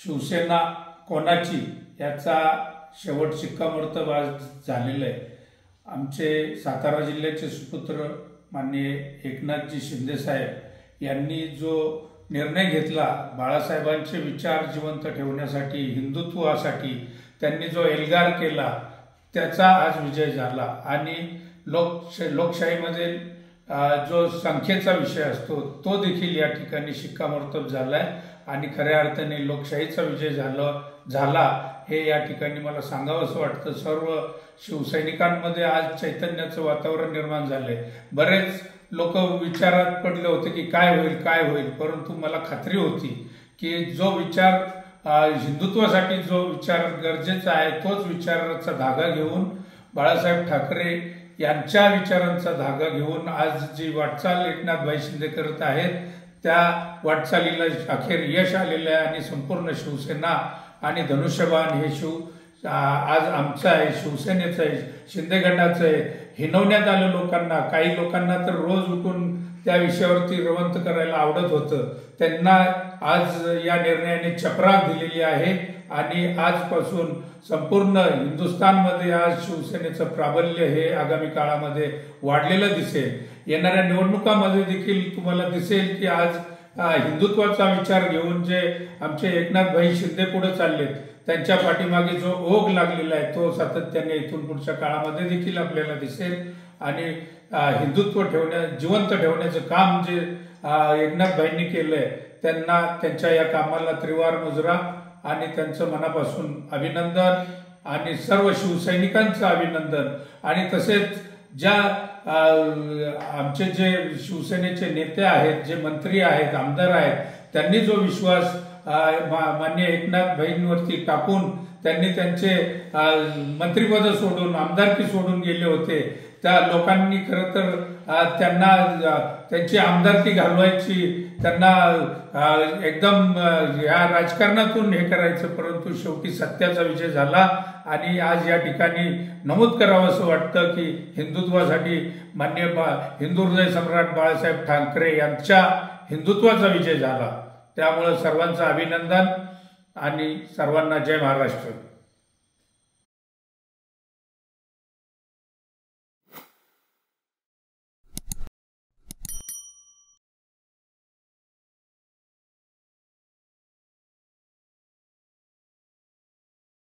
शिवसेना कोणाची याचा शेवट शिक्कामोर्तब आज झालेला आहे। आमचे सातारा जिल्ह्याचे सुपुत्र माननीय एकनाथजी शिंदे साहेब यांनी जो निर्णय घेतला, बाळासाहेबांचे विचार जिवंत ठेवण्यासाठी, हिंदुत्वासाठी त्यांनी जो एल्गार केला, त्याचा आज विजय झाला। आणि लोकशाहीमध्ये जो संख्येचा विषय असतो तो देखील या ठिकाणी शिक्कामोर्तब झालाय आणि खऱ्या अर्थाने लोकशाहीचा विजय झाला हे या ठिकाणी मला सांगावंसं वाटतं। सर्व शिवसैनिकांमध्ये आज चैतन्याचं वातावरण निर्माण झालंय। बरेच लोक विचारात पडले होते की काय होईल, परंतु मला खात्री होती की जो विचार हिंदुत्वासाठी जो विचार गरजेचा आहे तोच विचाराचा धागा घेऊन बाळासाहेब ठाकरे यांच्या विचारांचा धागा घेऊन आज जी वाटचाल एकनाथभाई शिंदे करत आहेत त्या वाटचालीला अखेर यश आलेलं आहे आणि संपूर्ण शिवसेना आणि धनुष्यबाण हे आज आमचं आहे, शिवसेनेचं आहे, शिंदे गटाचं आहे। हिनवण्यात आलं लोकांना, काही लोकांना तर रोज उठून त्या विषयावरती रवंत करायला आवडत होतं, त्यांना आज या निर्णयाने चपराक दिलेली आहे आणि आजपासून संपूर्ण हिंदुस्थानमध्ये आज शिवसेनेचं प्राबल्य हे आगामी काळामध्ये वाढलेलं दिसेल। येणाऱ्या निवडणुकांमध्ये देखील तुम्हाला दिसेल की आज हिंदुत्वाचा विचार घेऊन जे आमचे एकनाथभाई शिंदे पुढे चाललेत त्यांच्या पाठीमागे जो ओघ लागलेला आहे तो सातत्याने इथून पुढच्या काळामध्ये देखील आपल्याला दिसेल आणि हिंदुत्व जिवंत ठेवण्याचं काम जे एकनाथभाईंनी केलंय त्यांना त्यांच्या या कामाला त्रिवार मुजरा आणि त्यांचं मनापासून अभिनंदन आणि सर्व शिवसैनिकांचं अभिनंदन। आणि तसेच ज्या आमचे जे शिवसेनेचे नेते आहेत, जे मंत्री आहेत, आमदार आहेत, त्यांनी जो विश्वास माननीय एकनाथभाईंवरती टाकून त्यांनी त्यांचे मंत्रिपद सोडून आमदारकी सोडून गेले होते, त्या लोकांनी खरं तर त्यांना त्यांची आमदारकी घालवायची, त्यांना एकदम या राजकारणातून हे करायचं, परंतु शेवटी सत्याचा विजय झाला आणि आज या ठिकाणी नमूद करावं असं वाटतं की हिंदुत्वासाठी माननीय हिंदू हृदय सम्राट बाळासाहेब ठाकरे यांच्या हिंदुत्वाचा विजय झाला। त्यामुळे सर्वांचं अभिनंदन आणि सर्वांना जय महाराष्ट्र।